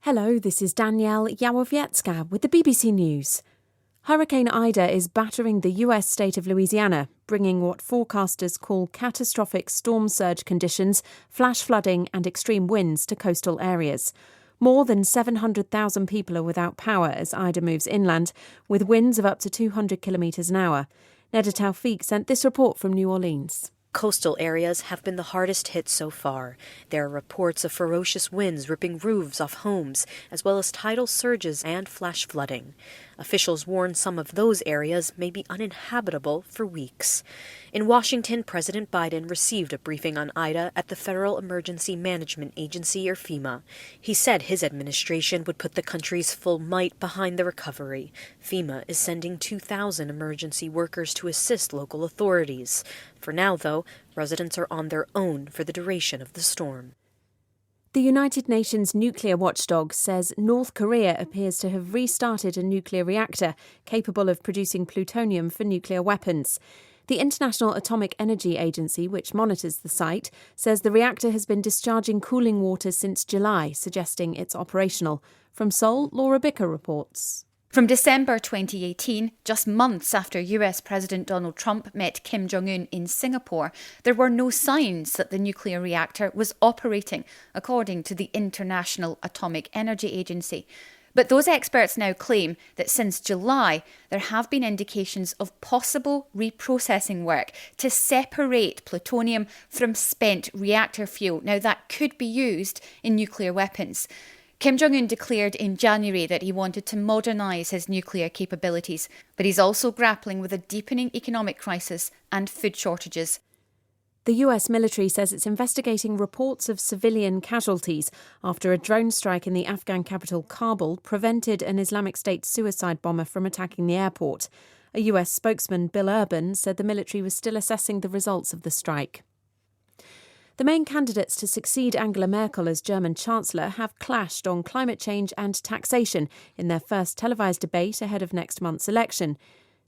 Hello, this is Danielle Yawowiecka with the BBC News. Hurricane Ida is battering the US state of Louisiana, bringing what forecasters call catastrophic storm surge conditions, flash flooding and extreme winds to coastal areas. More than 700,000 people are without power as Ida moves inland, with winds of up to 200 kilometres an hour. Neda Tawfiq sent this report from New Orleans. Coastal areas have been the hardest hit so far. There are reports of ferocious winds ripping roofs off homes, as well as tidal surges and flash flooding. Officials warn some of those areas may be uninhabitable for weeks. In Washington, President Biden received a briefing on Ida at the Federal Emergency Management Agency, or FEMA. He said his administration would put the country's full might behind the recovery. FEMA is sending 2,000 emergency workers to assist local authorities. For now, though, residents are on their own for the duration of the storm. The United Nations nuclear watchdog says North Korea appears to have restarted a nuclear reactor capable of producing plutonium for nuclear weapons. The International Atomic Energy Agency, which monitors the site, says the reactor has been discharging cooling water since July, suggesting it's operational. From Seoul, Laura Bicker reports. From December 2018, just months after US President Donald Trump met Kim Jong-un in Singapore, there were no signs that the nuclear reactor was operating, according to the International Atomic Energy Agency. But those experts now claim that since July, there have been indications of possible reprocessing work to separate plutonium from spent reactor fuel. Now, that could be used in nuclear weapons. Kim Jong-un declared in January that he wanted to modernise his nuclear capabilities, but he's also grappling with a deepening economic crisis and food shortages. The US military says it's investigating reports of civilian casualties after a drone strike in the Afghan capital Kabul prevented an Islamic State suicide bomber from attacking the airport. A US spokesman, Bill Urban, said the military was still assessing the results of the strike. The main candidates to succeed Angela Merkel as German Chancellor have clashed on climate change and taxation in their first televised debate ahead of next month's election.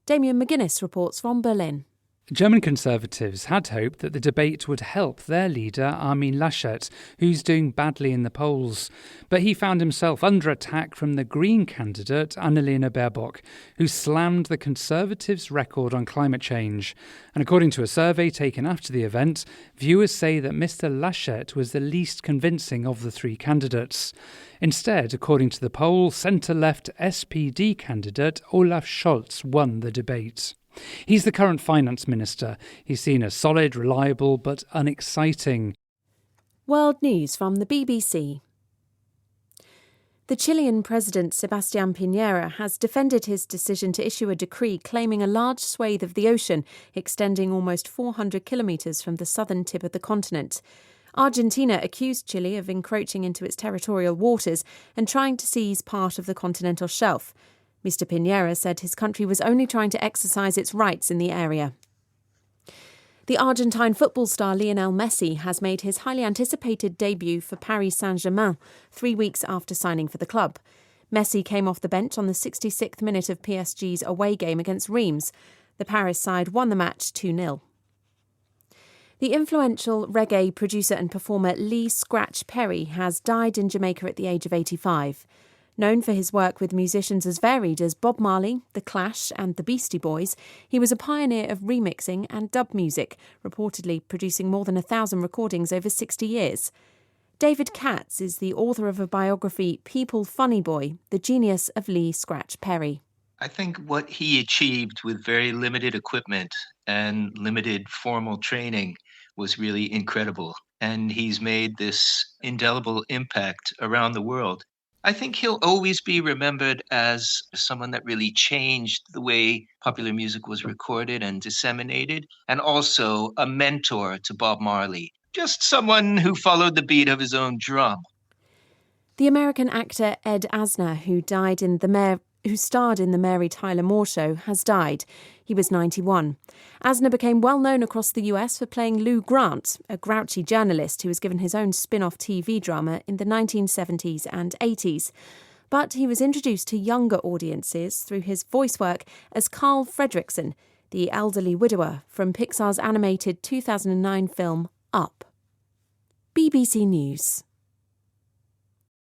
Damien McGuinness reports from Berlin. German Conservatives had hoped that the debate would help their leader Armin Laschet, who's doing badly in the polls. But he found himself under attack from the Green candidate Annalena Baerbock, who slammed the Conservatives' record on climate change. And according to a survey taken after the event, viewers say that Mr. Laschet was the least convincing of the three candidates. Instead, according to the poll, centre-left SPD candidate Olaf Scholz won the debate. He's the current finance minister. He's seen as solid, reliable, but unexciting. World news from the BBC. The Chilean president, Sebastián Piñera, has defended his decision to issue a decree claiming a large swathe of the ocean, extending almost 400 kilometres from the southern tip of the continent. Argentina accused Chile of encroaching into its territorial waters and trying to seize part of the continental shelf. Mr. Piñera said his country was only trying to exercise its rights in the area. The Argentine football star Lionel Messi has made his highly anticipated debut for Paris Saint-Germain 3 weeks after signing for the club. Messi came off the bench on the 66th minute of PSG's away game against Reims. The Paris side won the match 2-0. The influential reggae producer and performer Lee Scratch Perry has died in Jamaica at the age of 85. Known for his work with musicians as varied as Bob Marley, The Clash and the Beastie Boys, he was a pioneer of remixing and dub music, reportedly producing more than 1,000 recordings over 60 years. David Katz is the author of a biography, People Funny Boy, The Genius of Lee Scratch Perry. I think what he achieved with very limited equipment and limited formal training was really incredible. And he's made this indelible impact around the world. I think he'll always be remembered as someone that really changed the way popular music was recorded and disseminated, and also a mentor to Bob Marley, just someone who followed the beat of his own drum. The American actor Ed Asner, who starred in the Mary Tyler Moore Show, has died. He was 91. Asner became well known across the US for playing Lou Grant, a grouchy journalist who was given his own spin-off TV drama in the 1970s and 80s. But he was introduced to younger audiences through his voice work as Carl Fredricksen, the elderly widower from Pixar's animated 2009 film Up. BBC News.